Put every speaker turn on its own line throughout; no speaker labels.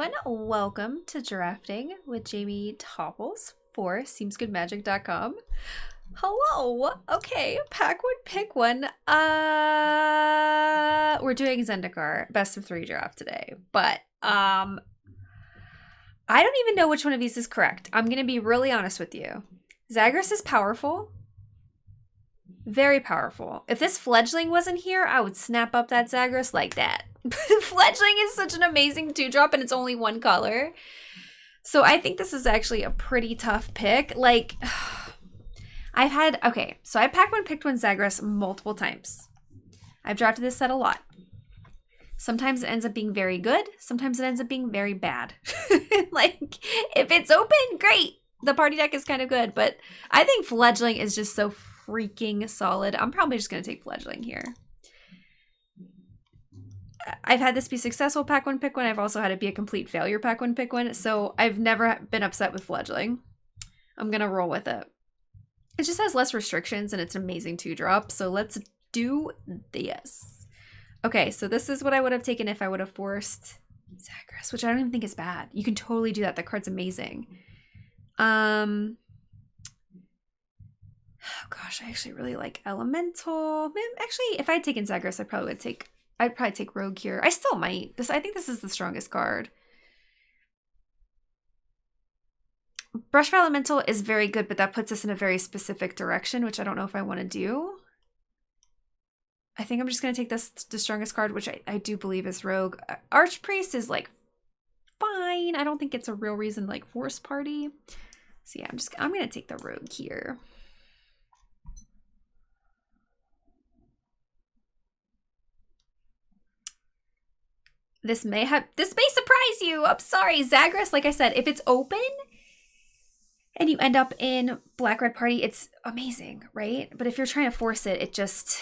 everyone, welcome to Drafting with Jamie Topples for SeemsGoodMagic.com. Hello. Okay, pack one, pick one. We're doing Zendikar best of 3 draft today, but I don't even know which one of these is correct. I'm gonna be really honest with you. Zagras is powerful. Very powerful. If this fledgling wasn't here, I would snap up that Zagras like that. Fledgling is such an amazing 2-drop and it's only 1 color. So I think this is actually a pretty tough pick. Like, so I packed one, picked one Zagras multiple times. I've drafted this set a lot. Sometimes it ends up being very good. Sometimes it ends up being very bad. Like, if it's open, great. The party deck is kind of good, but I think Fledgling is just so freaking solid. I'm probably just going to take Fledgling here. I've had this be successful pack one, pick one. I've also had it be a complete failure pack one, pick one. So I've never been upset with Fledgling. I'm going to roll with it. It just has less restrictions and it's an amazing 2-drop. So let's do this. Okay, so this is what I would have taken if I would have forced Zagras, which I don't even think is bad. You can totally do that. That card's amazing. Oh gosh, I actually really like Elemental. Actually, if I'd taken Zagras, I'd probably take Rogue here. I still might. I think this is the strongest card. Brush for Elemental is very good, but that puts us in a very specific direction, which I don't know if I want to do. I think I'm just going to take the strongest card, which I do believe is Rogue. Archpriest is like fine. I don't think it's a real reason like force party. So yeah, I'm going to take the Rogue here. This may surprise you. I'm sorry. Zagras, like I said, if it's open and you end up in Black-Red Party, it's amazing, right? But if you're trying to force it, it just,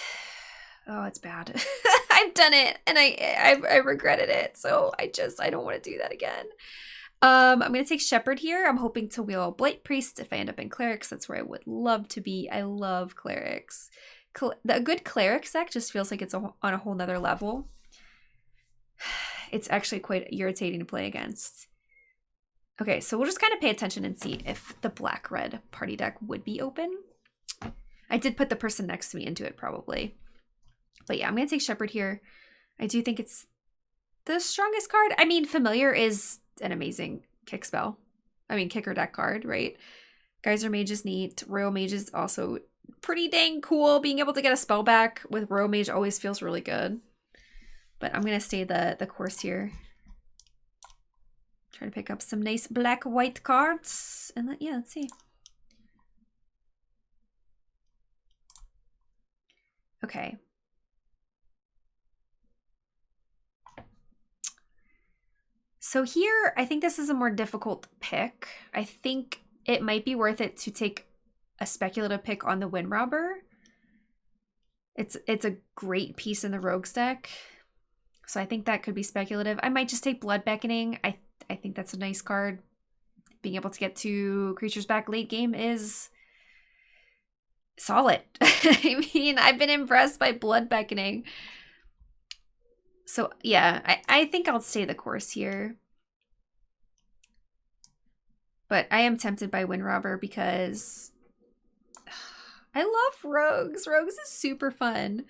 oh, it's bad. I've done it and I regretted it. So I don't want to do that again. I'm going to take Shepherd here. I'm hoping to wheel Blight Priest if I end up in Clerics. That's where I would love to be. I love Clerics. A good Clerics deck just feels like it's on a whole nother level. It's actually quite irritating to play against. Okay, so we'll just kind of pay attention and see if the Black-Red party deck would be open. I did put the person next to me into it probably. But yeah, I'm going to take Shepherd here. I do think it's the strongest card. I mean, Familiar is an amazing kick spell. I mean, kicker deck card, right? Geyser Mage is neat. Royal Mage is also pretty dang cool. Being able to get a spell back with Royal Mage always feels really good. But I'm going to stay the course here. Try to pick up some nice black-white cards. And let's see. Okay. So here, I think this is a more difficult pick. I think it might be worth it to take a speculative pick on the Wind Robber. It's a great piece in the Rogues deck. So I think that could be speculative. I might just take Blood Beckoning. I think that's a nice card. Being able to get 2 creatures back late game is solid. I mean, I've been impressed by Blood Beckoning. So yeah, I think I'll stay the course here. But I am tempted by Wind Robber because I love Rogues. Rogues is super fun.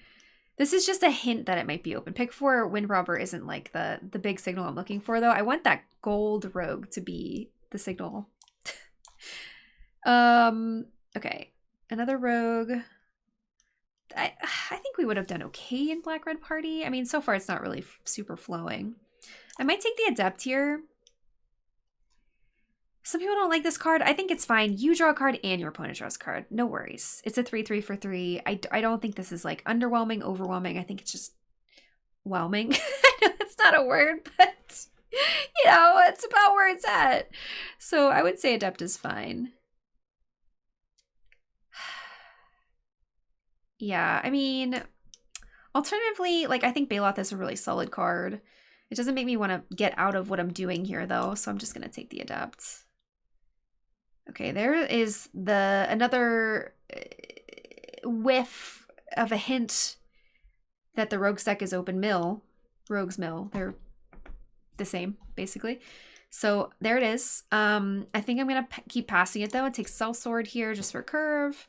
This is just a hint that it might be open. Pick 4 Wind Robber isn't like the big signal I'm looking for, though. I want that gold Rogue to be the signal. Okay. Another Rogue. I think we would have done okay in Black-Red Party. I mean, so far it's not really super flowing. I might take the Adept here. Some people don't like this card. I think it's fine. You draw a card and your opponent draws a card. No worries. It's a 3/3 for 3. I don't think this is like underwhelming, overwhelming. I think it's just whelming. I know it's not a word, but you know, it's about where it's at. So I would say Adept is fine. Yeah, I mean, alternatively, like I think Baloth is a really solid card. It doesn't make me want to get out of what I'm doing here though, so I'm just going to take the Adept. Okay, there is another whiff of a hint that the Rogues deck is open mill. Rogues mill. They're the same, basically. So there it is. I think I'm going to keep passing it, though. It takes Sellsword here just for curve.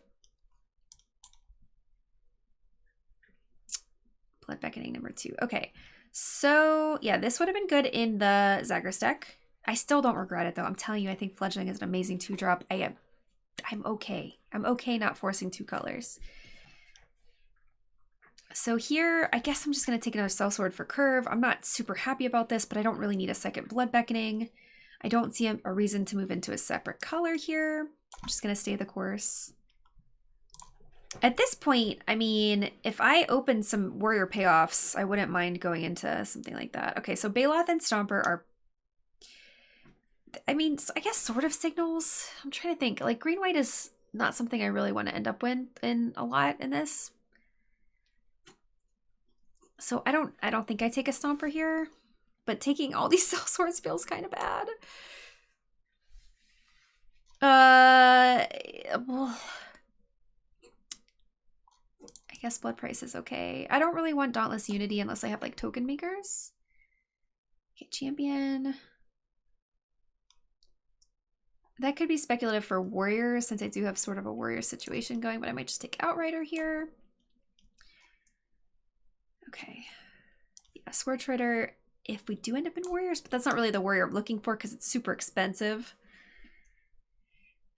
Blood Beckoning number 2. Okay. So, yeah, this would have been good in the Zagras deck. I still don't regret it, though. I'm telling you, I think Fledgling is an amazing 2-drop. I'm okay. I'm okay not forcing 2 colors. So here, I guess I'm just going to take another Sellsword for curve. I'm not super happy about this, but I don't really need a second Blood Beckoning. I don't see a reason to move into a separate color here. I'm just going to stay the course. At this point, I mean, if I open some warrior payoffs, I wouldn't mind going into something like that. Okay, so Baloth and Stomper are, I mean, I guess sort of signals. I'm trying to think. Like, green-white is not something I really want to end up in a lot in this. So I don't think I take a Stomper here, but taking all these Sellswords feels kind of bad. Well, I guess Blood Price is okay. I don't really want Dauntless Unity unless I have like token makers. Okay, champion. That could be speculative for warriors since I do have sort of a warrior situation going, but I might just take Outrider here. Okay. Yeah, Scourge Rider if we do end up in warriors, but that's not really the warrior I'm looking for because it's super expensive.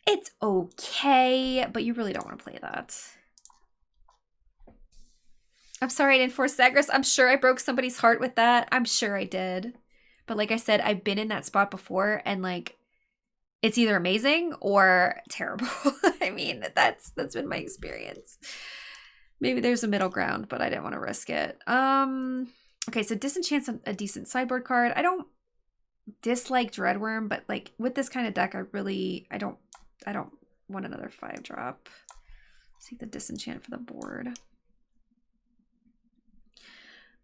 It's okay, but you really don't want to play that. I'm sorry I didn't force Zagras. I'm sure I broke somebody's heart with that. I'm sure I did. But like I said, I've been in that spot before and like it's either amazing or terrible. I mean, that's been my experience. Maybe there's a middle ground, but I didn't want to risk it. Okay, so Disenchant's a decent sideboard card. I don't dislike Dreadworm, but like with this kind of deck, I don't want another 5-drop. Let's take the Disenchant for the board.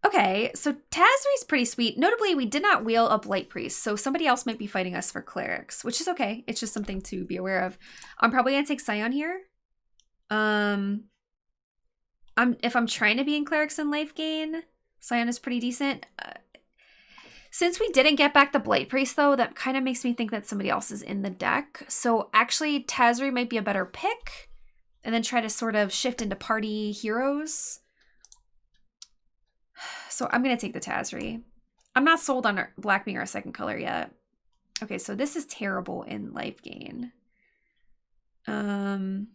Okay, so Tazri's pretty sweet. Notably, we did not wheel a Blight Priest, so somebody else might be fighting us for Clerics, which is okay. It's just something to be aware of. I'm probably gonna take Scion here. If I'm trying to be in Clerics and life gain, Scion is pretty decent. Since we didn't get back the Blight Priest, though, that kind of makes me think that somebody else is in the deck. So actually, Tazri might be a better pick, and then try to sort of shift into party heroes. So I'm going to take the Tazri. I'm not sold on black being our second color yet. Okay, so this is terrible in life gain. I'm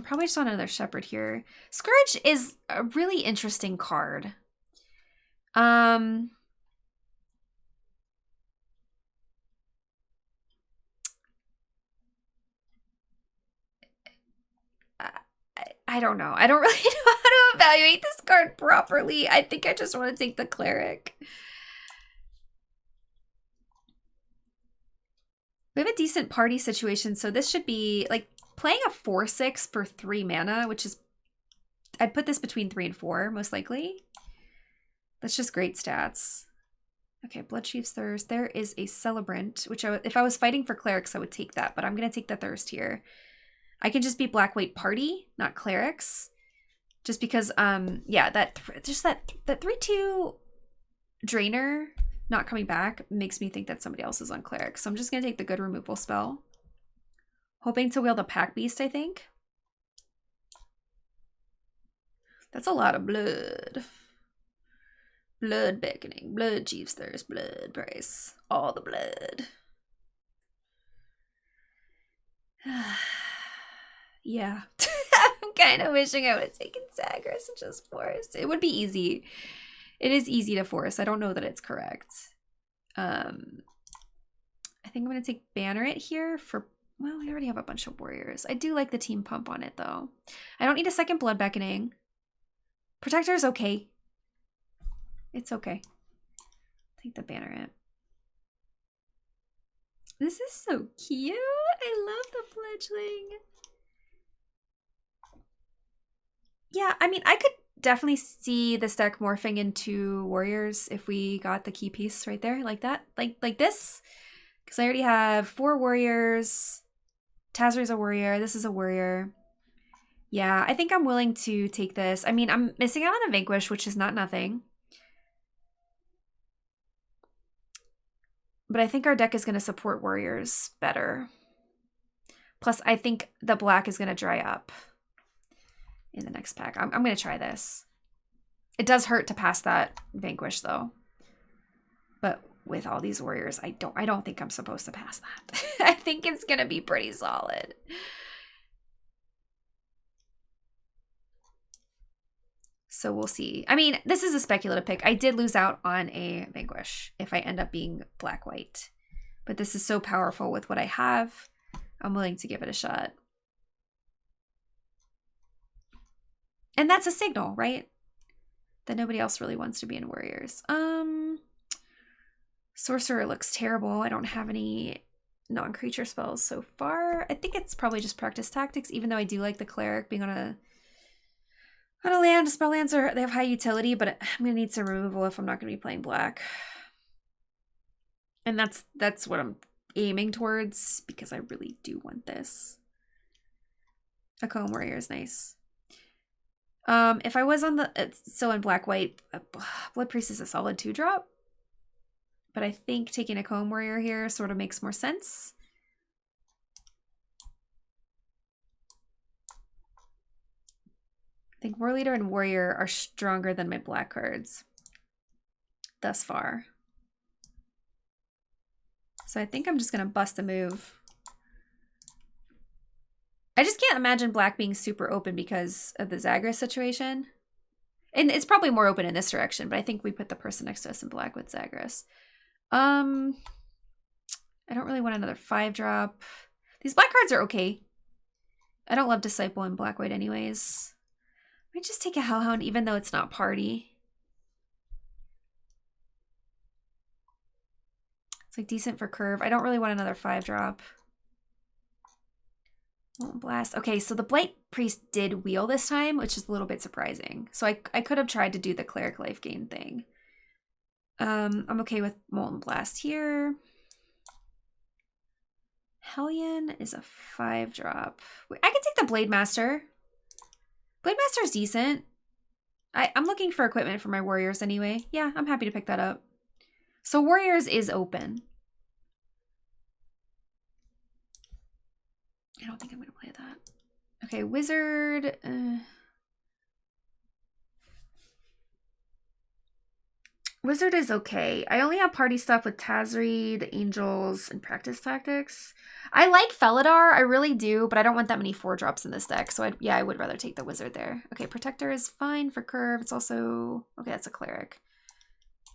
probably just on another Shepherd here. Scourge is a really interesting card. I don't know. I don't really know how to evaluate this card properly. I think I just want to take the Cleric. We have a decent party situation, so this should be like playing a 4/6 for 3 mana, which is, I'd put this between 3 and 4, most likely. That's just great stats. Okay, Bloodchief's Thirst. There is a Celebrant, which if I was fighting for Clerics, I would take that, but I'm going to take the Thirst here. I can just be black-white party, not Clerics. Just because, yeah, that 3/2 Drainer not coming back makes me think that somebody else is on Clerics. So I'm just going to take the good removal spell. Hoping to wheel the Pack Beast, I think. That's a lot of blood. Blood Beckoning, Blood Chief's Thirst, Blood Price. All the blood. Yeah. I'm kind of wishing I would have taken Zagras and just forced. It would be easy. It is easy to force. I don't know that it's correct. I think I'm going to take Banneret here for, well, we already have a bunch of warriors. I do like the team pump on it, though. I don't need a second Blood Beckoning. Protector is okay. It's okay. Take the Banneret. This is so cute. I love the fledgling. Yeah, I mean, I could definitely see this deck morphing into warriors if we got the key piece right there, like that, like this. Because I already have 4 warriors. Tazri's a warrior. This is a warrior. Yeah, I think I'm willing to take this. I mean, I'm missing out on a Vanquish, which is not nothing. But I think our deck is going to support warriors better. Plus, I think the black is going to dry up in the next pack. I'm going to try this. It does hurt to pass that Vanquish, though. But with all these warriors, I don't think I'm supposed to pass that. I think it's going to be pretty solid. So we'll see. I mean, this is a speculative pick. I did lose out on a Vanquish if I end up being black-white. But this is so powerful with what I have. I'm willing to give it a shot. And that's a signal, right? That nobody else really wants to be in warriors. Sorcerer looks terrible. I don't have any non-creature spells so far. I think it's probably just practice tactics, even though I do like the cleric being on a land. Spell lands they have high utility, but I'm gonna need some removal if I'm not gonna be playing black. And that's what I'm aiming towards because I really do want this. A Comb Warrior is nice. If I was on the so in black-white, Blood Priest is a solid 2-drop. But I think taking a Comb Warrior here sort of makes more sense. I think War Leader and Warrior are stronger than my black cards thus far. So I think I'm just going to bust a move. I just can't imagine black being super open because of the Zagras situation. And it's probably more open in this direction, but I think we put the person next to us in black with Zagras. I don't really want another 5-drop. These black cards are okay. I don't love Disciple in black-white anyways. Let me just take a Hellhound even though it's not party. It's like decent for curve. I don't really want another 5-drop. Blast. Okay, so the Blight Priest did wheel this time, which is a little bit surprising. So I could have tried to do the Cleric life gain thing. I'm okay with Molten Blast here. Hellion is a 5-drop. I could take the Blade Master. Blade Master is decent. I'm looking for equipment for my warriors anyway. Yeah, I'm happy to pick that up. So warriors is open. I don't think I'm going to play that. Okay, wizard. Wizard is okay. I only have party stuff with Tazri, the Angels, and practice tactics. I like Felidar, I really do, but I don't want that many 4-drops in this deck. So I would rather take the wizard there. Okay, Protector is fine for curve. It's also okay. That's a cleric.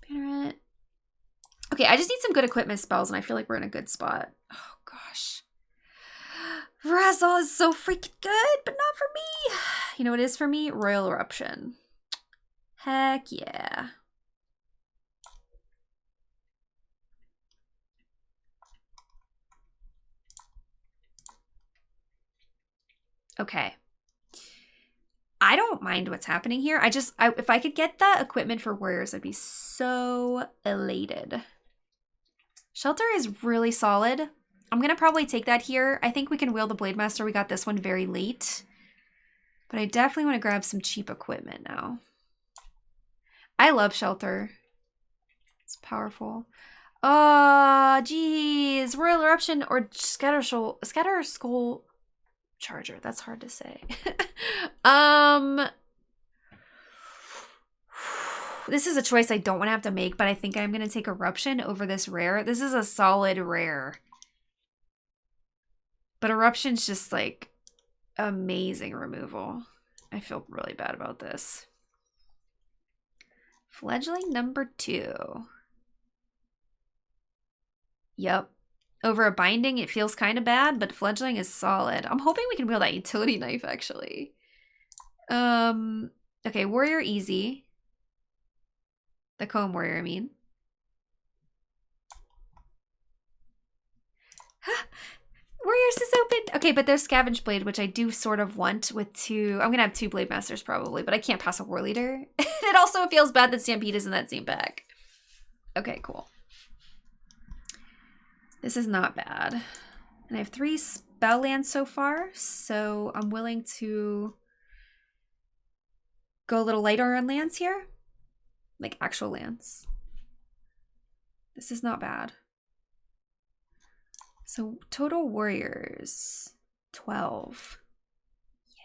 Banneret. Okay, I just need some good equipment spells, and I feel like we're in a good spot. Oh gosh. Razal is so freaking good, but not for me. You know what it is for me? Royal Eruption. Heck yeah. Okay. I don't mind what's happening here. If I could get that equipment for warriors, I'd be so elated. Shelter is really solid. I'm going to probably take that here. I think we can wheel the Blade Master. We got this one very late. But I definitely want to grab some cheap equipment now. I love Shelter. It's powerful. Oh, geez. Royal Eruption or Scatter Skull Charger. That's hard to say. This is a choice I don't want to have to make, but I think I'm going to take Eruption over this rare. This is a solid rare. But Eruption's just like amazing removal. I feel really bad about this. Fledgling number 2. Yep. Over a binding, it feels kind of bad, but fledgling is solid. I'm hoping we can wheel that utility knife, actually. Okay, warrior easy. The Comb Warrior, I mean. Warriors is open. Okay, but there's Scavenge Blade, which I do sort of want with 2. I'm going to have 2 Blade Masters probably, but I can't pass a War Leader. It also feels bad that Stampede is in that same pack. Okay, cool. This is not bad. And I have 3 spell lands so far, so I'm willing to go a little lighter on lands here. Like actual lands. This is not bad. So total warriors, 12. Yeah.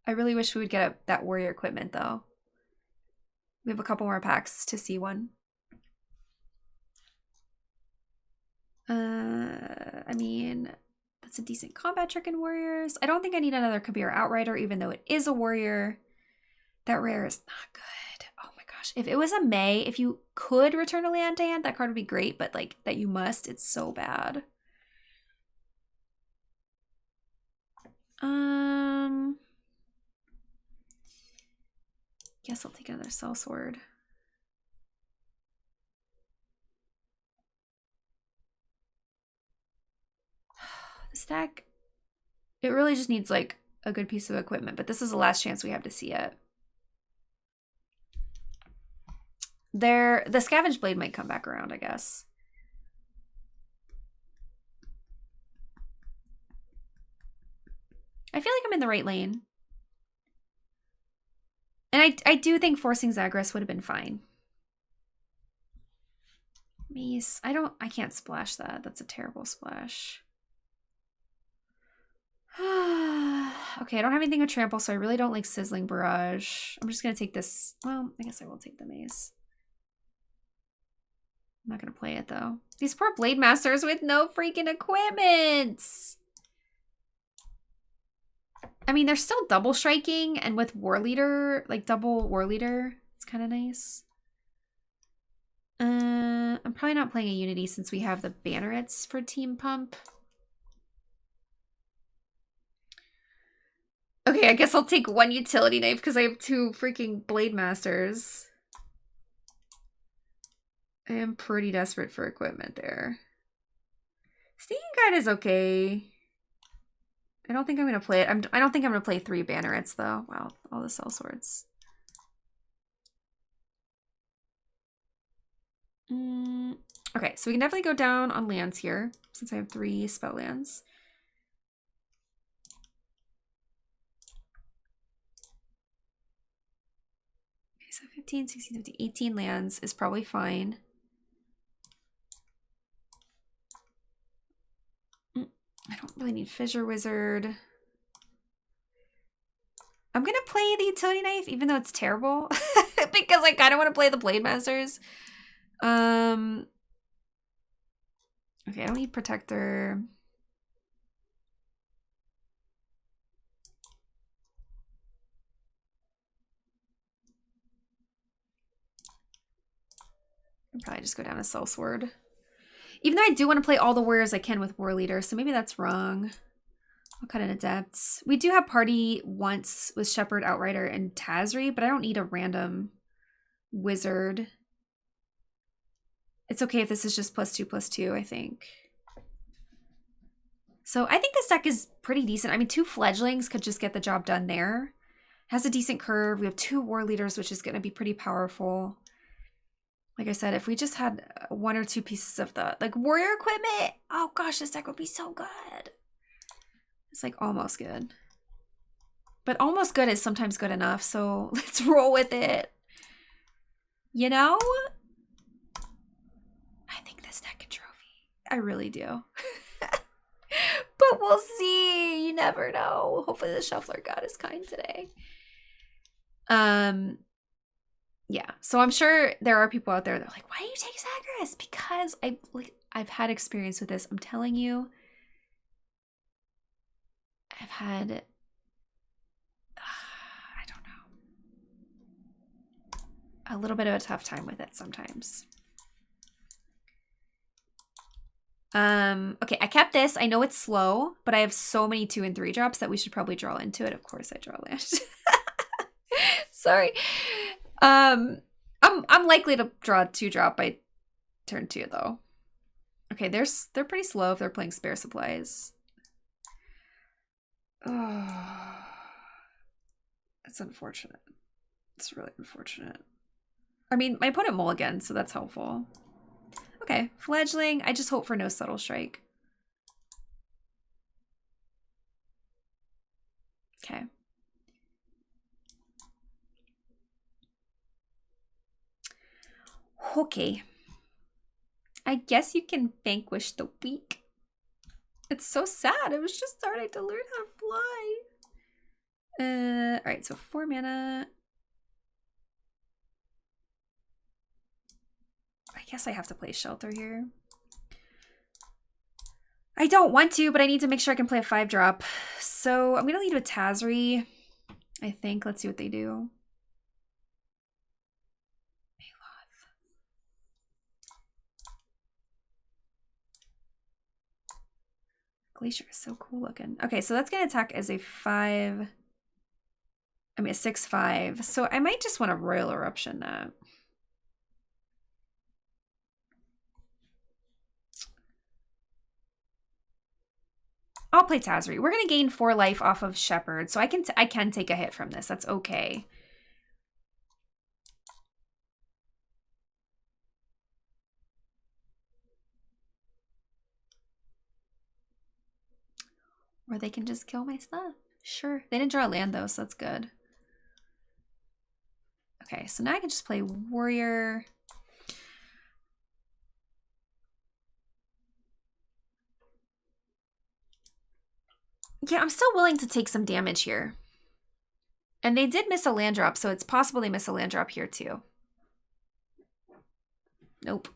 I really wish we would get that warrior equipment though. We have a couple more packs to see one. I mean, that's a decent combat trick in warriors. I don't think I need another Kabir Outrider, even though it is a warrior. That rare is not good. Oh my gosh. If it was a May, if you could return a land to hand, that card would be great, but like that you must, it's so bad. Guess I'll take another Sellsword. This deck, it really just needs like a good piece of equipment, but this is the last chance we have to see it. The Scavenge Blade might come back around, I guess. I feel like I'm in the right lane. And I do think forcing Zagras would have been fine. Mace. I can't splash that. That's a terrible splash. Okay, I don't have anything with trample, so I really don't like Sizzling Barrage. I'm just gonna take this. Well, I guess I will take the mace. I'm not gonna play it though. These poor Blade Masters with no freaking equipment. I mean, they're still double striking, and with War Leader, like double War Leader, it's kind of nice. I'm probably not playing a Unity since we have the Bannerets for Team Pump. Okay, I guess I'll take one utility knife because I have two freaking Blade Masters. I am pretty desperate for equipment there. Sneaking Guide is okay. I don't think I'm going to play it. I don't think I'm going to play 3 Bannerets, though. Wow, all the Sellswords. Okay, so we can definitely go down on lands here, since I have 3 spell lands. Okay, so 15, 16, 17, 18 lands is probably fine. I don't really need Fissure Wizard. I'm going to play the Utility Knife, even though it's terrible, because I kind of want to play the Blade Masters. Okay, I don't need Protector. I'll probably just go down a Sellsword. Even though I do want to play all the warriors I can with War Leader, so maybe that's wrong. I'll cut in Adepts. We do have Party once with Shepherd, Outrider, and Tazri, but I don't need a random wizard. It's okay if this is just +2/+2, I think. So I think this deck is pretty decent. I mean, 2 Fledglings could just get the job done there. It has a decent curve. We have 2 War Leaders, which is going to be pretty powerful. Like I said, if we just had 1 or 2 pieces of the like warrior equipment, oh gosh, this deck would be so good. It's like almost good. But almost good is sometimes good enough, so let's roll with it. You know? I think this deck can trophy. I really do. But we'll see. You never know. Hopefully the Shuffler God is kind today. Yeah, so I'm sure there are people out there that are like, why do you take Zagras? Because I've had experience with this. I'm telling you, I've had, I don't know, a little bit of a tough time with it sometimes. Okay, I kept this. I know it's slow, but I have so many 2 and 3 drops that we should probably draw into it. Of course I draw land. Sorry. I'm likely to draw a 2-drop by turn 2 though. Okay, they're pretty slow if they're playing Spare Supplies. Oh, it's unfortunate. It's really unfortunate. I mean, my opponent mulliganed, so that's helpful. Okay, Fledgling. I just hope for no Subtle Strike. Okay. Okay. I guess you can vanquish the weak. It's so sad. I was just starting to learn how to fly. All right, so 4 mana. I guess I have to play Shelter here. I don't want to, but I need to make sure I can play a 5-drop. So I'm going to lead with Tazri, I think. Let's see what they do. Glacier is so cool looking. Okay, so that's going to attack as a 5... I mean, a 6/5. So I might just want to Royal Eruption that. I'll play Tazri. We're going to gain 4 life off of Shepherd, so I can take a hit from this. That's okay. Or they can just kill my stuff. Sure. They didn't draw a land, though, so that's good. Okay, so now I can just play Warrior. Yeah, I'm still willing to take some damage here. And they did miss a land drop, so it's possible they miss a land drop here, too. Nope.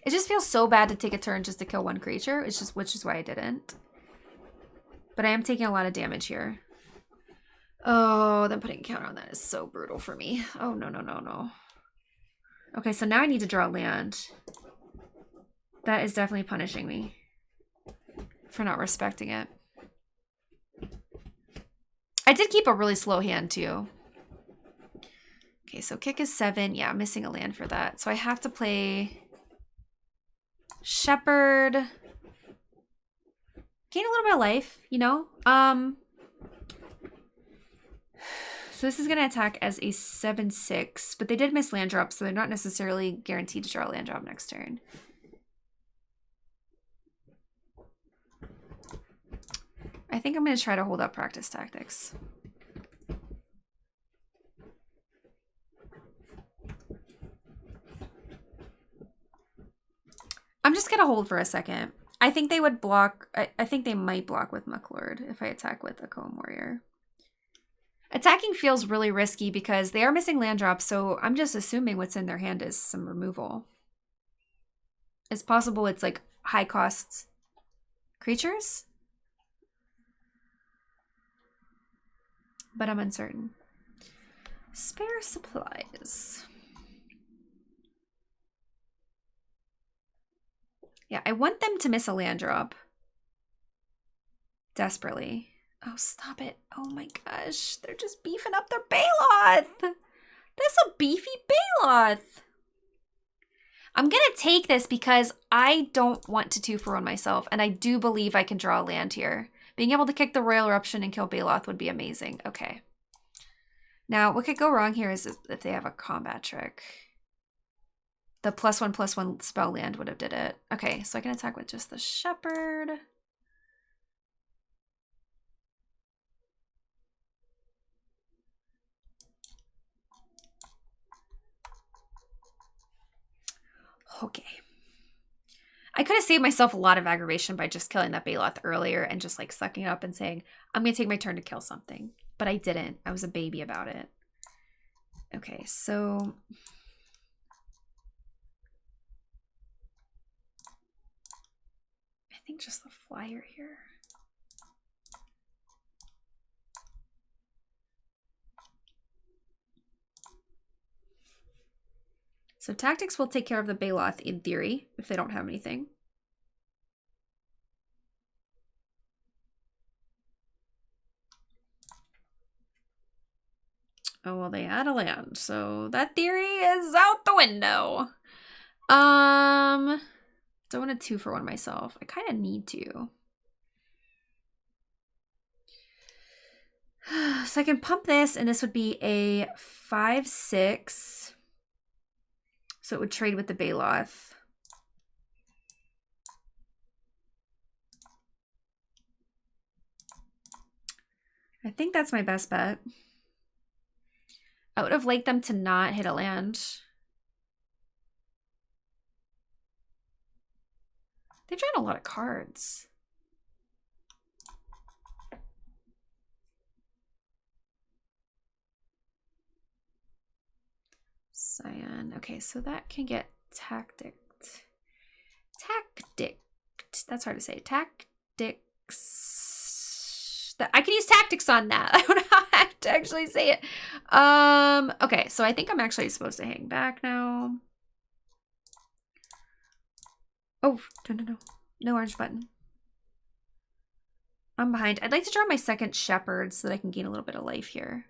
It just feels so bad to take a turn just to kill 1 creature, which is why I didn't. But I am taking a lot of damage here. Oh, then putting a counter on that is so brutal for me. Oh, no, no, no, no. Okay, so now I need to draw land. That is definitely punishing me for not respecting it. I did keep a really slow hand, too. Okay, so kick is 7. Yeah, I'm missing a land for that. So I have to play Shepherd. Gain a little bit of life, you know? So this is going to attack as a 7/6, but they did miss land drop, so they're not necessarily guaranteed to draw a land drop next turn. I think I'm going to try to hold up practice tactics. I'm just going to hold for a second. I think they would block. I think they might block with Mucklord if I attack with a Comb Warrior. Attacking feels really risky because they are missing land drops, so I'm just assuming what's in their hand is some removal. It's possible it's like high cost creatures, but I'm uncertain. Spare supplies. Yeah, I want them to miss a land drop. Desperately. Oh, stop it. Oh my gosh. They're just beefing up their Baloth. That's a beefy Baloth. I'm going to take this because I don't want to 2-for-1 myself, and I do believe I can draw a land here. Being able to kick the Royal Eruption and kill Baloth would be amazing. Okay. Now, what could go wrong here is if they have a combat trick. The +1/+1 spell land would have did it. Okay, so I can attack with just the Shepherd. Okay. I could have saved myself a lot of aggravation by just killing that Baloth earlier and just like sucking it up and saying, I'm going to take my turn to kill something. But I didn't. I was a baby about it. Okay, so I think just the flyer here. So tactics will take care of the Baloth in theory, if they don't have anything. Oh, well, they had a land, so that theory is out the window. Don't want to 2-for-1 myself. I kind of need to. So I can pump this, and this would be a 5/6. So it would trade with the Baloth. I think that's my best bet. I would have liked them to not hit a land. They've drawn a lot of cards. Cyan. Okay, so that can get tacticked. That's hard to say. Tactics. I can use tactics on that. I don't know how to actually say it. Okay, so I think I'm actually supposed to hang back now. Oh, no. No orange button. I'm behind. I'd like to draw my second shepherd so that I can gain a little bit of life here.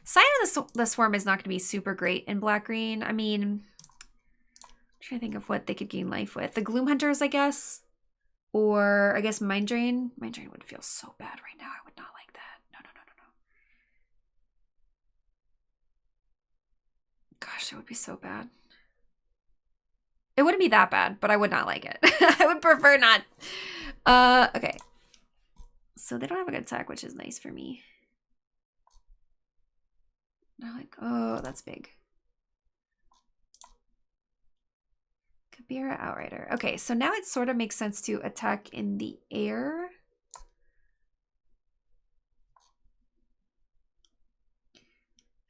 Scion of the Swarm is not going to be super great in black-green. I mean, I'm trying to think of what they could gain life with. The Gloom Hunters, I guess. Or, I guess, Mind Drain. Mind Drain would feel so bad right now. I would not like that. No. Gosh, it would be so bad. It wouldn't be that bad, but I would not like it. I would prefer not. Okay. So they don't have a good attack, which is nice for me. They're like, oh, that's big. Kabira Outrider. Okay, so now it sort of makes sense to attack in the air.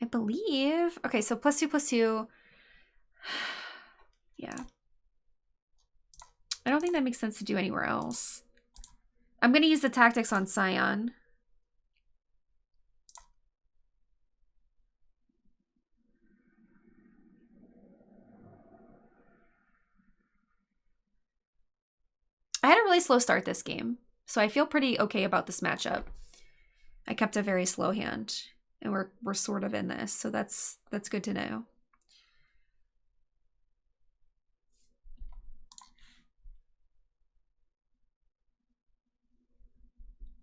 I believe. Okay, so +2/+2. Yeah. I don't think that makes sense to do anywhere else. I'm going to use the tactics on Scion. I had a really slow start this game, so I feel pretty okay about this matchup. I kept a very slow hand, and we're sort of in this, so that's good to know.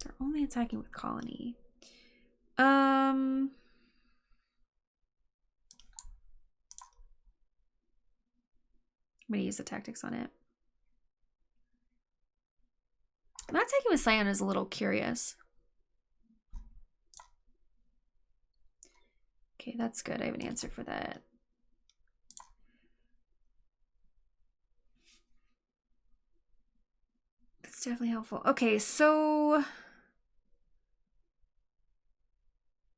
They're only attacking with Colony. I'm gonna use the tactics on it. Not taking with Scion is a little curious. Okay, that's good. I have an answer for that. That's definitely helpful. Okay, so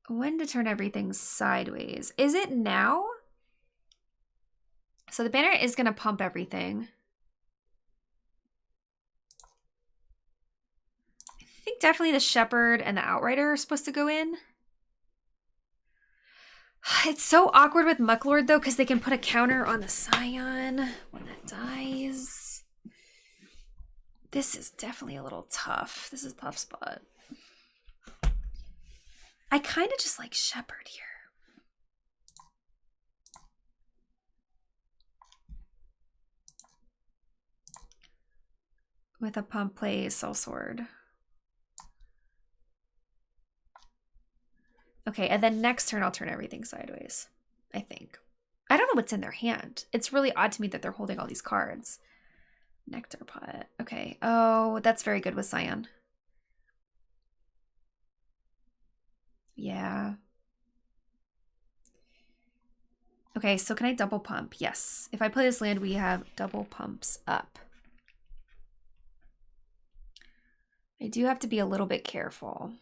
when to turn everything sideways? Is it now? So the banner is going to pump everything. I think definitely the Shepherd and the Outrider are supposed to go in. It's so awkward with Mucklord, though, because they can put a counter on the Scion when that dies. This is definitely a little tough. This is a tough spot. I kind of just like Shepherd here. With a pump play Soul Sword. Okay, and then next turn I'll turn everything sideways, I think. I don't know what's in their hand. It's really odd to me that they're holding all these cards. Nectar Pot. Okay. Oh, that's very good with Scion. Yeah. Okay, so can I double pump? Yes. If I play this land, we have double pumps up. I do have to be a little bit careful.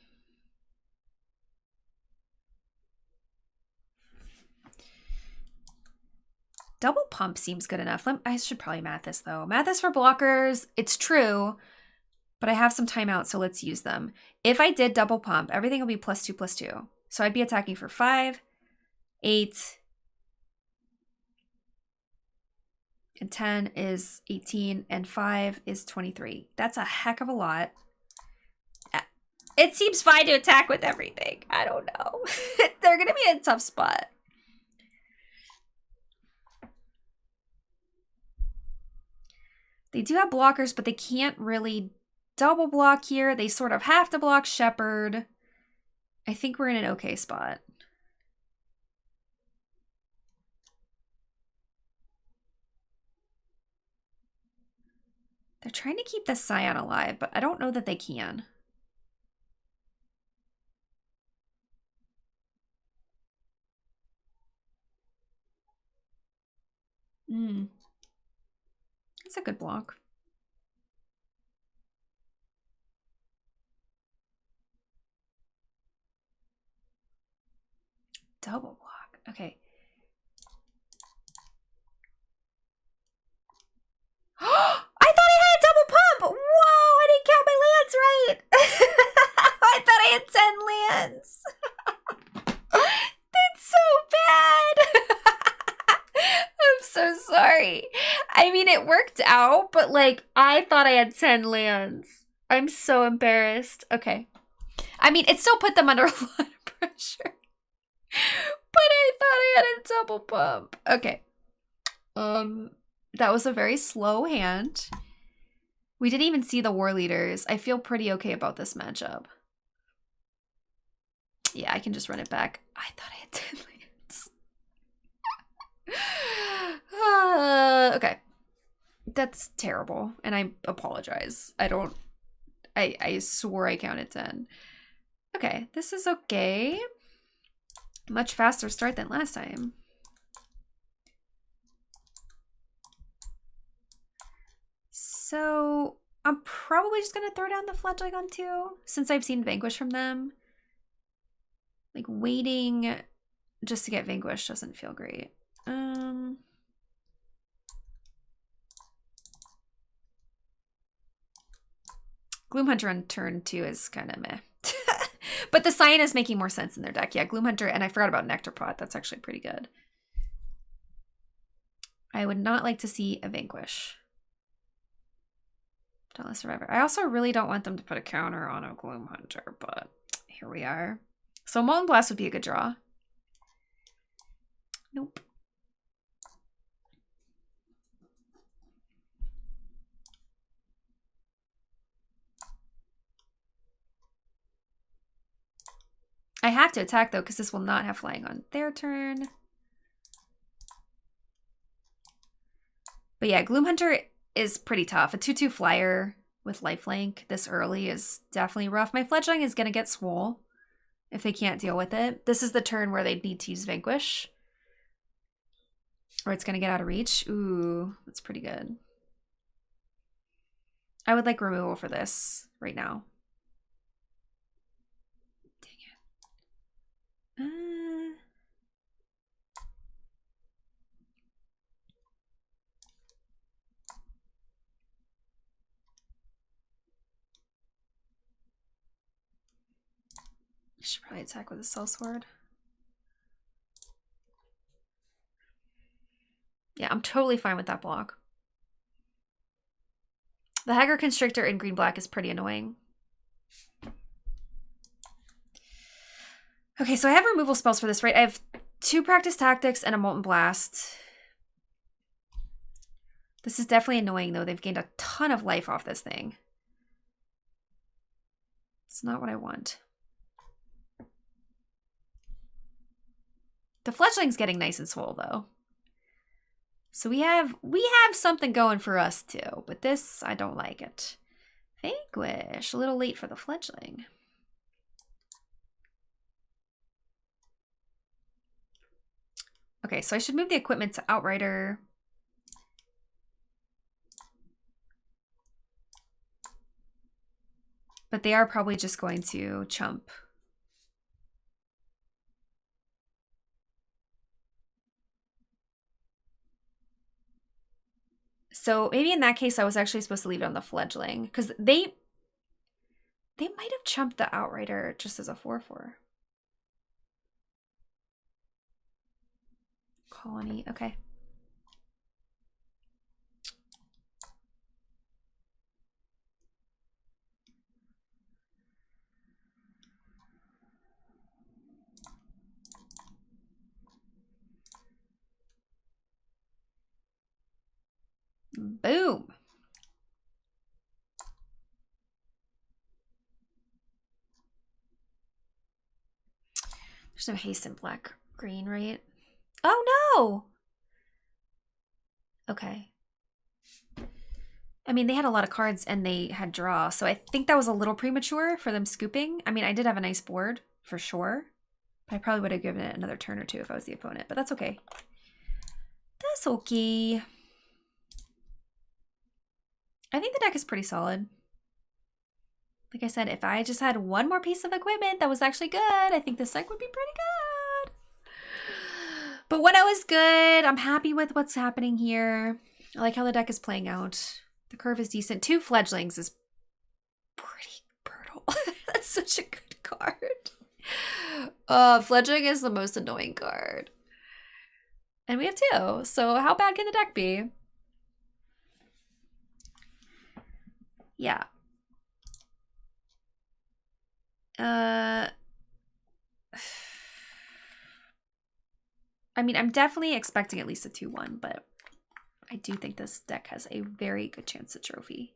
Double pump seems good enough. I should probably math this, though. Math this for blockers. It's true, but I have some timeouts, so let's use them. If I did double pump, everything will be +2/+2. So I'd be attacking for 5, 8, and 10 is 18, and 5 is 23. That's a heck of a lot. It seems fine to attack with everything. I don't know. They're going to be in a tough spot. They do have blockers, but they can't really double block here. They sort of have to block Shepherd. I think we're in an okay spot. They're trying to keep the Scion alive, but I don't know that they can. That's a good block. Double block. Okay. I thought I had a double pump. Whoa, I didn't count my lands right. I thought I had 10 lands. That's so bad. I'm so sorry. I mean, it worked out, but like, I thought I had 10 lands. I'm so embarrassed. Okay. I mean, it still put them under a lot of pressure. But I thought I had a double pump. Okay. That was a very slow hand. We didn't even see the war leaders. I feel pretty okay about this matchup. Yeah, I can just run it back. I thought I had 10 lands. Okay. That's terrible. And I apologize. I swore I counted 10. Okay, this is okay. Much faster start than last time. So I'm probably just gonna throw down the fledgling on 2 since I've seen Vanquish from them. Like waiting just to get Vanquish doesn't feel great. Gloomhunter on turn 2 is kind of meh. But the Cyan is making more sense in their deck. Yeah, Gloomhunter, and I forgot about Nectarpot. That's actually pretty good. I would not like to see a Vanquish. Dauntless Survivor. I also really don't want them to put a counter on a Gloomhunter, but here we are. So Molten Blast would be a good draw. Nope. I have to attack, though, because this will not have flying on their turn. But yeah, Gloomhunter is pretty tough. A 2/2 flyer with lifelink this early is definitely rough. My fledgling is going to get swole if they can't deal with it. This is the turn where they need to use Vanquish. Or it's going to get out of reach. Ooh, that's pretty good. I would like removal for this right now. I should probably attack with a sellsword. Yeah, I'm totally fine with that block. The Haggard Constrictor in green-black is pretty annoying. Okay, so I have removal spells for this, right? I have 2 Practice Tactics and a Molten Blast. This is definitely annoying, though. They've gained a ton of life off this thing. It's not what I want. The fledgling's getting nice and swole, though. So we have something going for us, too. But this, I don't like it. Vanquish. A little late for the fledgling. Okay, so I should move the equipment to Outrider. But they are probably just going to chump. So maybe in that case, I was actually supposed to leave it on the fledgling. Because they might have chumped the Outrider just as a 4/4. Colony, okay. Boom. There's no haste in black green, right? Oh no. Okay. I mean, they had a lot of cards and they had draw, so I think that was a little premature for them scooping. I mean, I did have a nice board for sure, but I probably would have given it another turn or two if I was the opponent, but that's okay. That's okay. I think the deck is pretty solid. Like I said, if I just had one more piece of equipment that was actually good, I think this deck would be pretty good. But when I was good, I'm happy with what's happening here. I like how the deck is playing out. The curve is decent. 2 fledglings is pretty brutal. That's such a good card. Fledgling is the most annoying card. And we have 2, so how bad can the deck be? Yeah. I mean, I'm definitely expecting at least a 2-1, but I do think this deck has a very good chance at trophy.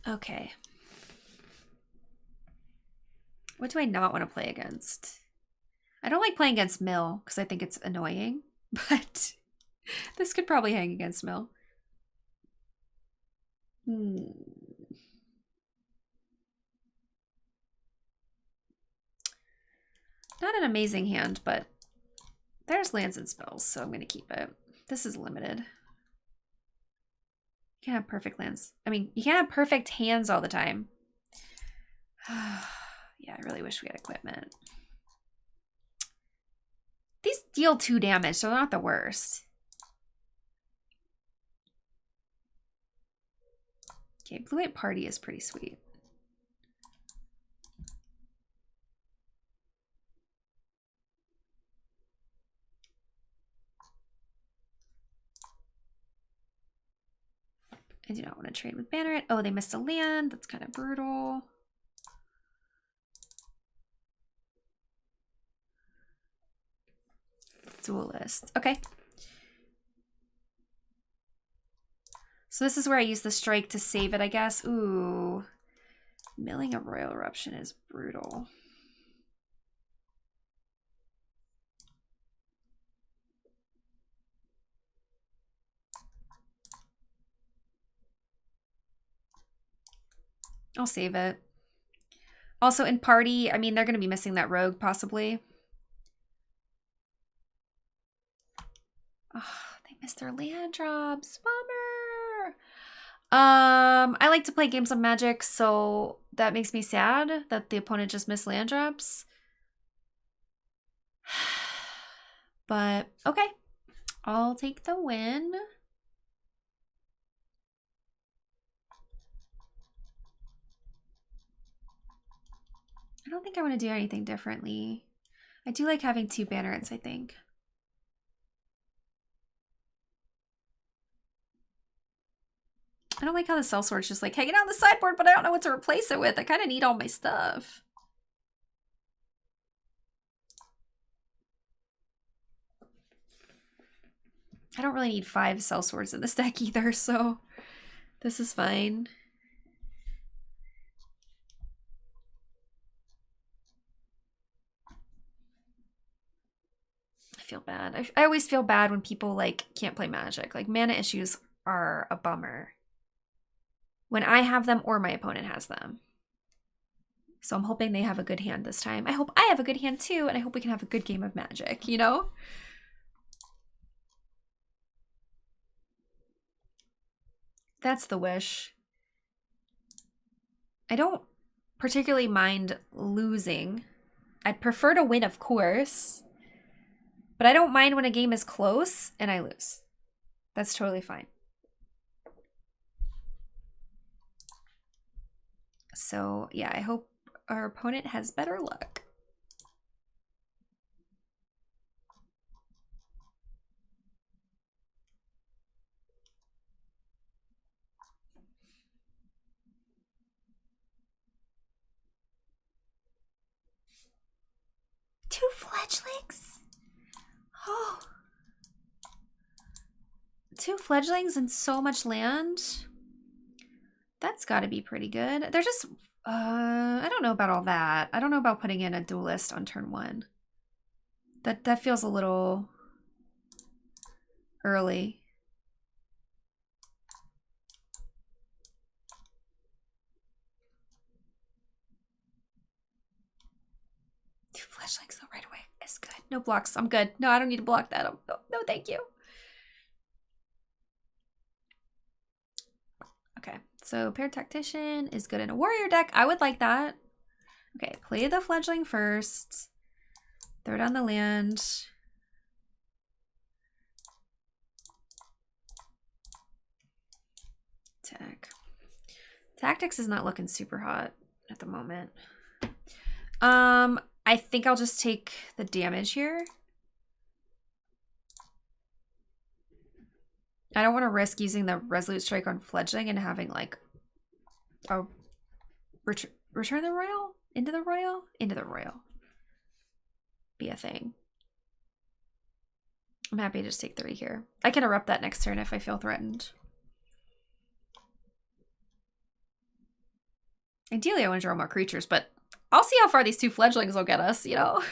Okay. What do I not want to play against? I don't like playing against Mill because I think it's annoying, but this could probably hang against Mill. Not an amazing hand, but there's lands and spells, so I'm going to keep it. This is limited. You can't have perfect lands. I mean, you can't have perfect hands all the time. Yeah, I really wish we had equipment. These deal 2 damage, so they're not the worst. Okay, Blue-White Party is pretty sweet. I do not want to trade with Banneret. Oh, they missed a land. That's kind of brutal. Duelist. Okay. So this is where I use the strike to save it, I guess. Ooh. Milling a Royal Eruption is brutal. I'll save it. Also in party, I mean, they're going to be missing that rogue possibly. Oh, they missed their land drops. Bummer. I like to play games of Magic, so that makes me sad that the opponent just missed land drops. But okay, I'll take the win. I don't think I want to do anything differently. I do like having 2 Bannerets, I think. I don't like how the Sellsword's just like hanging out on the sideboard, but I don't know what to replace it with. I kind of need all my stuff. I don't really need 5 Sellswords in this deck either, so this is fine. I feel bad. I always feel bad when people like can't play Magic. Like mana issues are a bummer when I have them or my opponent has them. So I'm hoping they have a good hand this time. I hope I have a good hand too, and I hope we can have a good game of Magic, you know? That's the wish. I don't particularly mind losing. I'd prefer to win, of course. But I don't mind when a game is close and I lose. That's totally fine. So yeah, I hope our opponent has better luck. Two fledglings? Oh. 2 fledglings and so much land? That's got to be pretty good. They're just, I don't know about all that. I don't know about putting in a duelist on turn 1. That feels a little early. fledglings though right away. It's good. No blocks. I'm good. No, I don't need to block that. No, thank you. Okay, so paired tactician is good in a warrior deck. I would like that. Okay, play the fledgling first. Throw down the land. Tech. Tactics is not looking super hot at the moment. I think I'll just take the damage here. I don't want to risk using the Resolute Strike on fledgling and having like a return the royal? Into the royal? Into the royal. Be a thing. I'm happy to just take 3 here. I can erupt that next turn if I feel threatened. Ideally, I want to draw more creatures, but I'll see how far these 2 fledglings will get us, you know?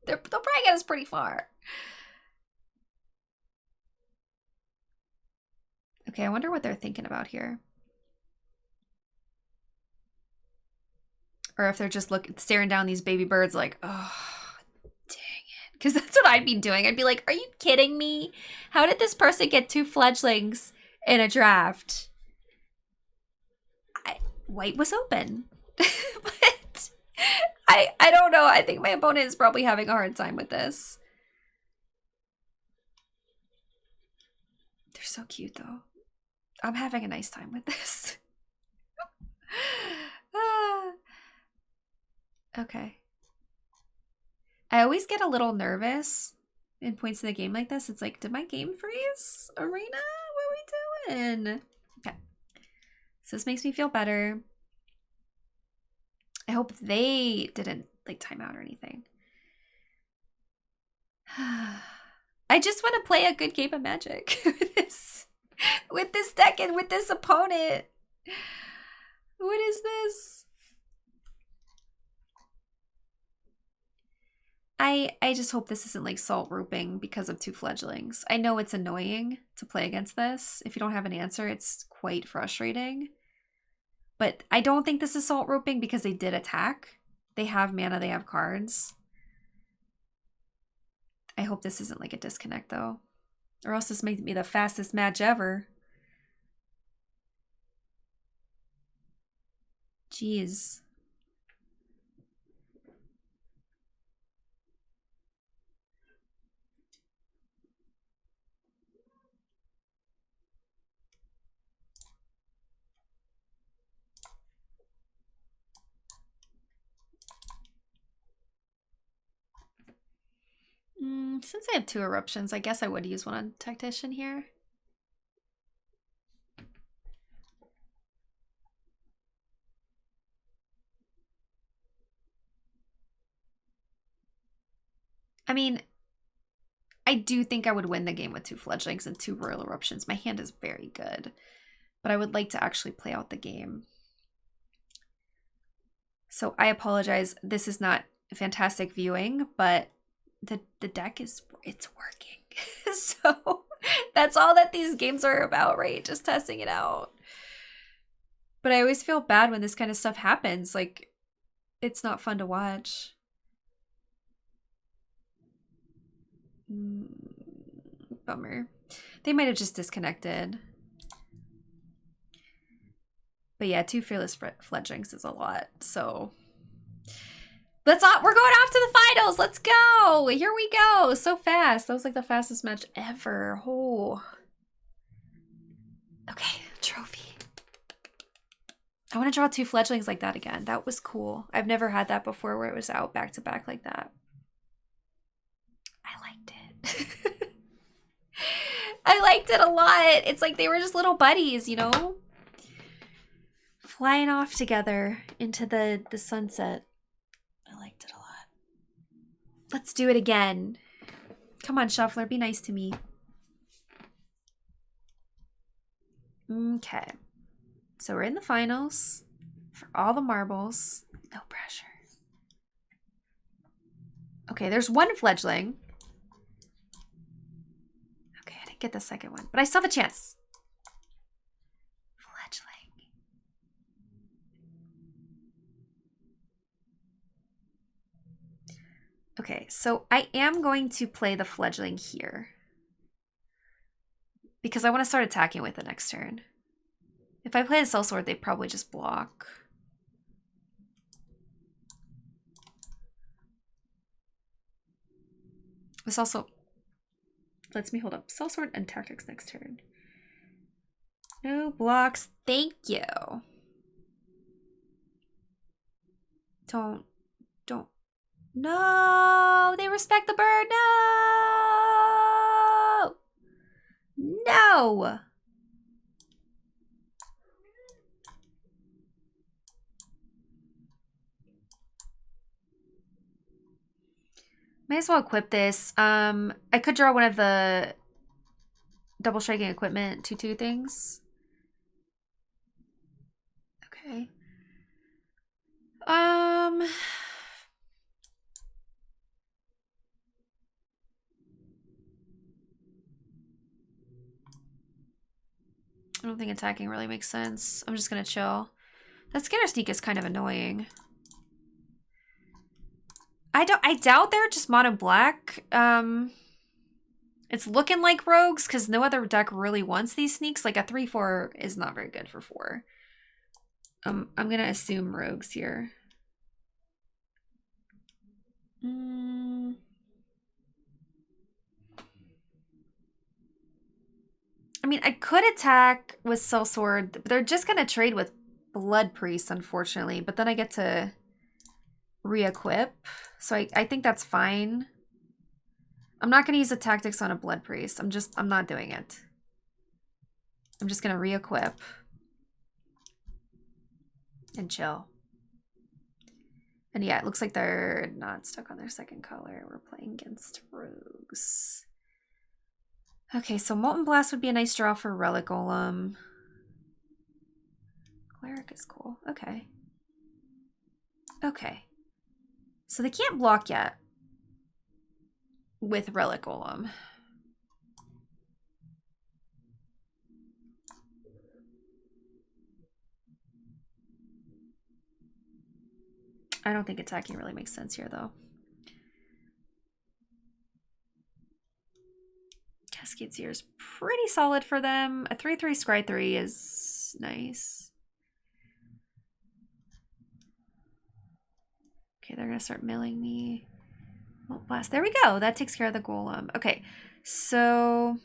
They'll probably get us pretty far. Okay, I wonder what they're thinking about here. Or if they're just staring down these baby birds like, oh, dang it. Because that's what I'd be doing. I'd be like, are you kidding me? How did this person get 2 fledglings in a draft? White was open. But I don't know. I think my opponent is probably having a hard time with this. They're so cute though. I'm having a nice time with this. Okay. I always get a little nervous in points in the game like this. It's like, did my game freeze? Arena? What are we doing? Okay. So this makes me feel better. I hope they didn't like time out or anything. I just want to play a good game of Magic with this deck and with this opponent. What is this? I just hope this isn't like salt roping because of 2 fledglings. I know it's annoying to play against this. If you don't have an answer, it's quite frustrating. But I don't think this is salt roping because they did attack. They have mana, they have cards. I hope this isn't like a disconnect though. Or else this might be the fastest match ever. Jeez. Since I have 2 eruptions, I guess I would use one on Tactician here. I mean, I do think I would win the game with 2 fledglings and 2 royal eruptions. My hand is very good, but I would like to actually play out the game. So I apologize. This is not fantastic viewing, but the deck it's working. So that's all that these games are about, right? Just testing it out. But I always feel bad when this kind of stuff happens. Like, it's not fun to watch. Bummer. They might have just disconnected. But yeah, 2 fearless fledglings is a lot. So we're going off to the finals. Let's go. Here we go. So fast. That was like the fastest match ever. Oh. Okay, trophy. I want to draw 2 fledglings like that again. That was cool. I've never had that before where it was out back to back like that. I liked it. I liked it a lot. It's like they were just little buddies, you know? Flying off together into the sunset. I liked it a lot. Let's do it again. Come on, Shuffler, be nice to me. Okay. So we're in the finals for all the marbles. No pressure. Okay, there's 1 fledgling. Okay, I didn't get the second one, but I still have a chance. Fledgling. Okay, so I am going to play the fledgling here because I want to start attacking with it next turn. If I play the sellsword, they probably just block. This also lets me hold up sellsword and tactics next turn. No blocks, thank you. Don't. No, they respect the bird. No. No. May as well equip this. I could draw one of the double striking equipment 2/2 things. Okay. I don't think attacking really makes sense. I'm just gonna chill. That Scanner Sneak is kind of annoying. I doubt they're just mono black. It's looking like rogues because no other deck really wants these sneaks. Like a 3/4 is not very good for 4. I'm gonna assume rogues here. I mean, I could attack with sellsword, but they're just gonna trade with blood priest, unfortunately. But then I get to re-equip, so I think that's fine. I'm not gonna use the tactics on a blood priest. I'm not doing it. I'm just gonna re-equip and chill. And yeah, it looks like they're not stuck on their second color. We're playing against rogues. Okay, so Molten Blast would be a nice draw for Relic Golem. Cleric is cool. Okay. Okay. So they can't block yet with Relic Golem. I don't think attacking really makes sense here, though. Cascade Seer is pretty solid for them. A 3/3 Scry 3 is nice. Okay, they're gonna start milling me. Molten Blast. There we go. That takes care of the golem. Okay, so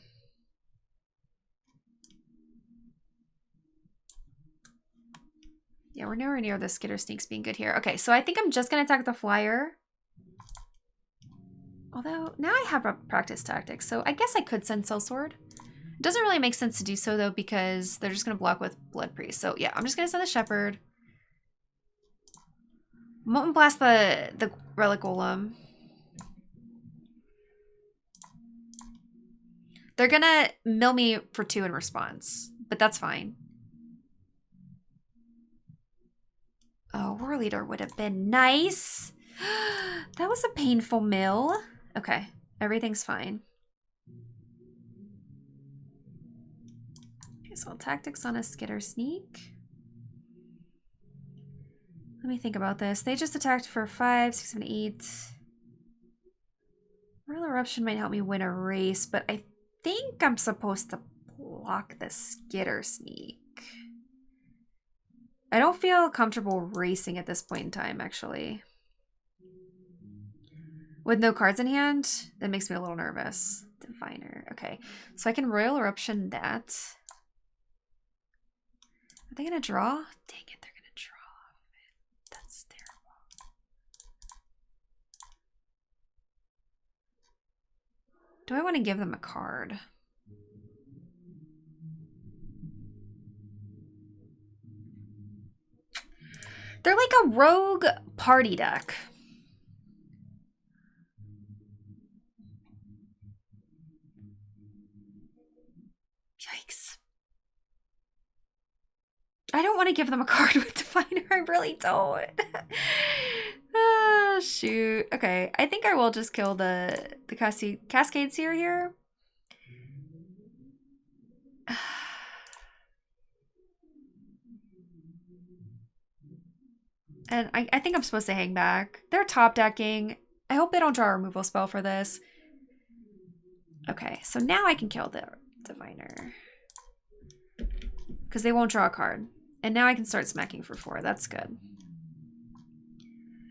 yeah, we're nowhere near the Skitter Sneaks being good here. Okay, so I think I'm just gonna attack the flyer. Although, now I have a practice tactics, so I guess I could send Sellsword. It doesn't really make sense to do so, though, because they're just going to block with Blood Priest. So, yeah, I'm just going to send the Shepherd. Molten Blast the Relic Golem. They're going to mill me for 2 in response, but that's fine. Oh, War Leader would have been nice. That was a painful mill. Okay, everything's fine. Okay, so tactics on a Skitter Sneak. Let me think about this. They just attacked for 5, 6, 7, 8. Royal Eruption might help me win a race, but I think I'm supposed to block the Skitter Sneak. I don't feel comfortable racing at this point in time, actually. With no cards in hand, that makes me a little nervous. Diviner. Okay, so I can Royal Eruption that. Are they going to draw? Dang it, they're going to draw. That's terrible. Do I want to give them a card? They're like a rogue party deck. Yikes. I don't want to give them a card with Diviner. I really don't. Oh, shoot. Okay, I think I will just kill the Cascade Seer here. And I think I'm supposed to hang back. They're top decking. I hope they don't draw a removal spell for this. Okay, so now I can kill the diviner. Because they won't draw a card. And now I can start smacking for 4. That's good.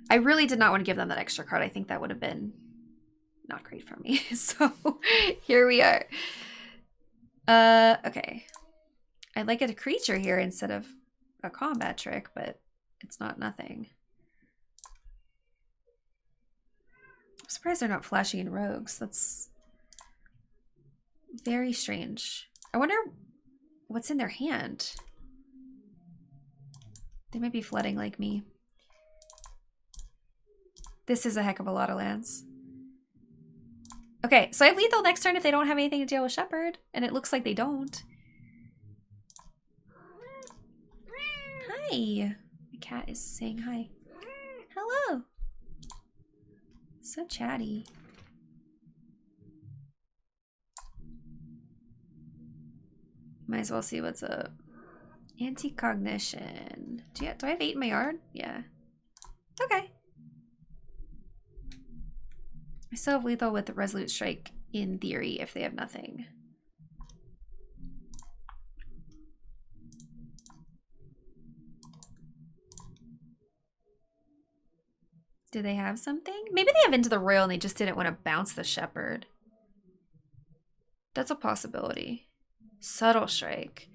I really did not want to give them that extra card. I think that would have been not great for me. So here we are. Okay. I'd like a creature here instead of a combat trick, but it's not nothing. I'm surprised they're not flashing in rogues. That's very strange. I wonder what's in their hand. They might be flooding like me. This is a heck of a lot of lands. Okay, so I have lethal next turn if they don't have anything to deal with Shepherd, and it looks like they don't. Hi. My cat is saying hi. Hello. So chatty. Might as well see what's up. Anti-cognition. Do I have 8 in my yard? Yeah. Okay. I still have lethal with the Resolute Strike in theory if they have nothing. Do they have something? Maybe they have Into the Royal and they just didn't want to bounce the Shepherd. That's a possibility. Subtle Strike.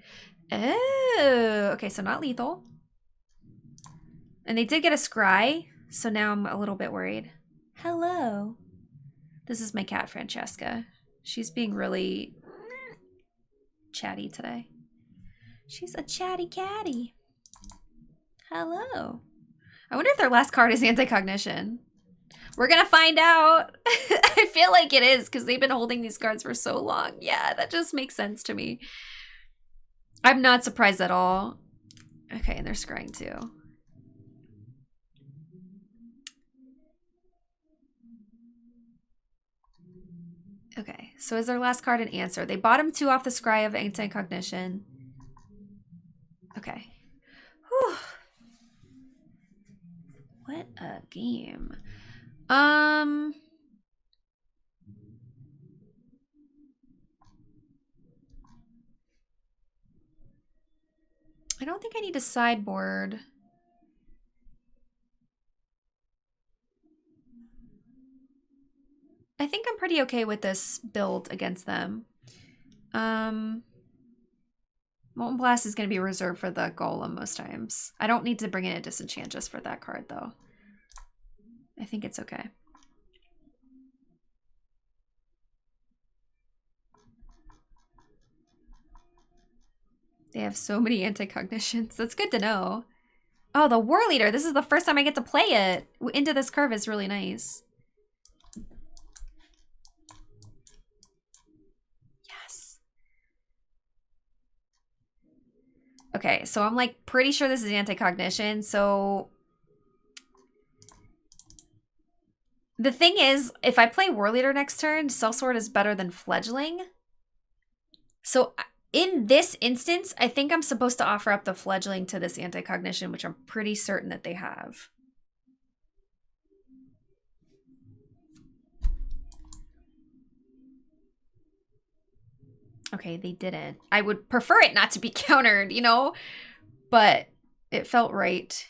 Oh, okay, so not lethal. And they did get a Scry, so now I'm a little bit worried. Hello. This is my cat, Francesca. She's being really chatty today. She's a chatty catty. Hello. I wonder if their last card is Anti-Cognition. We're gonna find out. I feel like it is because they've been holding these cards for so long. Yeah, that just makes sense to me. I'm not surprised at all. Okay, and they're scrying too. Okay, so is their last card an answer? They bottom 2 off the scry of Anti-Cognition. Okay. Whew. What a game. I don't think I need a sideboard. I think I'm pretty okay with this build against them. Molten Blast is going to be reserved for the Golem most times. I don't need to bring in a Disenchant just for that card, though. I think it's okay. They have so many Anti-Cognitions. That's good to know. Oh, the War Leader. This is the first time I get to play it. Into this curve is really nice. Yes. Okay, so I'm like pretty sure this is Anti-Cognition. So the thing is, if I play War Leader next turn, Sellsword is better than Fledgling. So in this instance, I think I'm supposed to offer up the Fledgling to this Anti-Cognition, which I'm pretty certain that they have. Okay, they didn't. I would prefer it not to be countered, you know? But it felt right.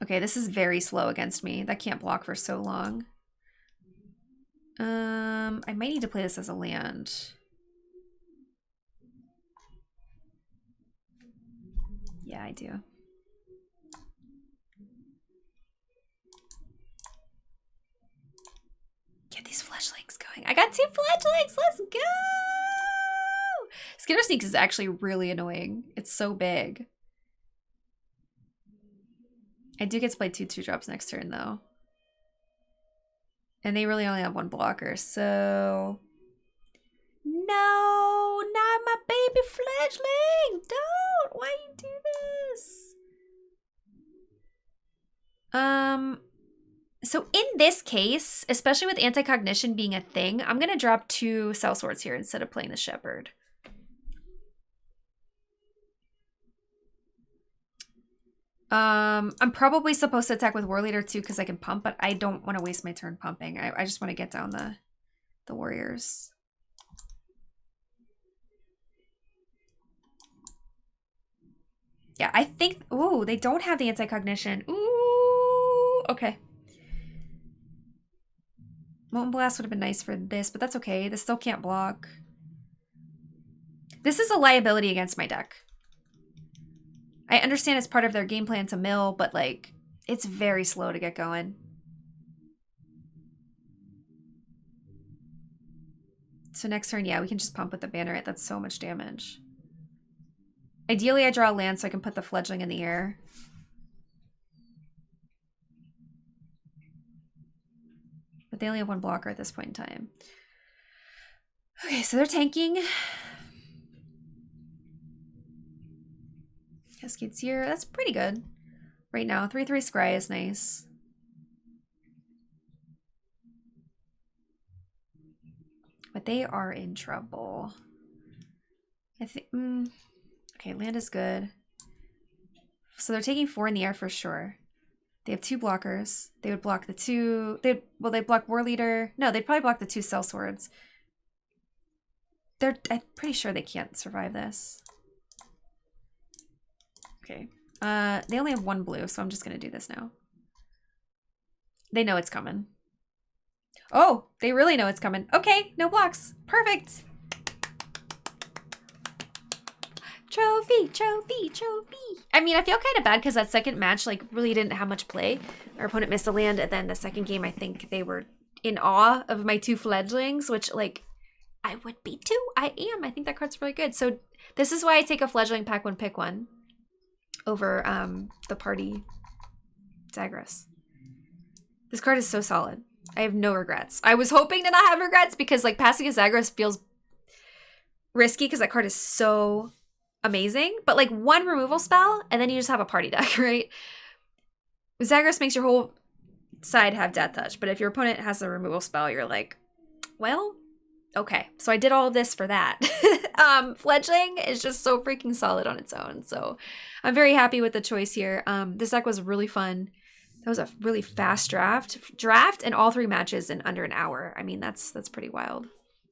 Okay, this is very slow against me. That can't block for so long. I might need to play this as a land. Yeah, I do. Get these fledglings going. I got 2 fledglings. Let's go! Skinner Sneaks is actually really annoying. It's so big. I do get to play 2 2-drops next turn, though. And they really only have 1 blocker, so... No! Not my baby fledgling! Don't! Why you do this? So in this case, especially with Anti-Cognition being a thing, I'm going to drop 2 Sellswords here instead of playing the Shepherd. I'm probably supposed to attack with War Leader too because I can pump, but I don't want to waste my turn pumping. I just want to get down the warriors. Yeah, I think... Ooh, they don't have the anti-cognition. Ooh, okay. Molten Blast would have been nice for this, but that's okay. This still can't block. This is a liability against my deck. I understand it's part of their game plan to mill, but, like, it's very slow to get going. So next turn, yeah, we can just pump with the Banneret. That's so much damage. Ideally, I draw a land so I can put the Fledgling in the air. But they only have one blocker at this point in time. Okay, so they're tanking. Cascade Seer, that's pretty good. Right now, 3/3 Scry is nice. But they are in trouble. I think... Okay, land is good. So they're taking 4 in the air for sure. They have 2 blockers. They would block the 2... They block War Leader. No, they'd probably block the 2 Cell Swords. I'm pretty sure they can't survive this. Okay. They only have 1 blue, so I'm just going to do this now. They know it's coming. Oh, they really know it's coming. Okay, no blocks. Perfect. Trophy, trophy, trophy. I mean, I feel kind of bad because that second match, like, really didn't have much play. Our opponent missed a land, and then the second game, I think they were in awe of my 2 fledglings, which, like, I would be too. I am. I think that card's really good. So this is why I take a fledgling pack one, pick one over the party Zagras. This card is so solid. I have no regrets. I was hoping to not have regrets because, like, passing a Zagras feels risky because that card is so amazing. But, like, 1 removal spell and then you just have a party deck, right? Zagras makes your whole side have Death Touch, but if your opponent has a removal spell, you're like, well, okay. So I did all of this for that. Fledgling is just so freaking solid on its own. So I'm very happy with the choice here. This deck was really fun. That was a really fast draft and all 3 matches in under an hour. I mean, that's pretty wild.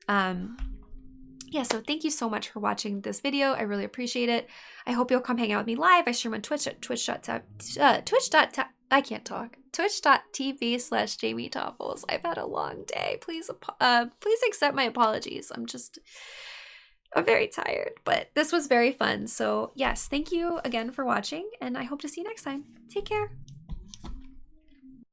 Yeah, so thank you so much for watching this video. I really appreciate it. I hope you'll come hang out with me live. I stream on Twitch at twitch.tv/JamieToffles. I've had a long day. Please accept my apologies. I'm very tired, but this was very fun. So yes, thank you again for watching, and I hope to see you next time. Take care.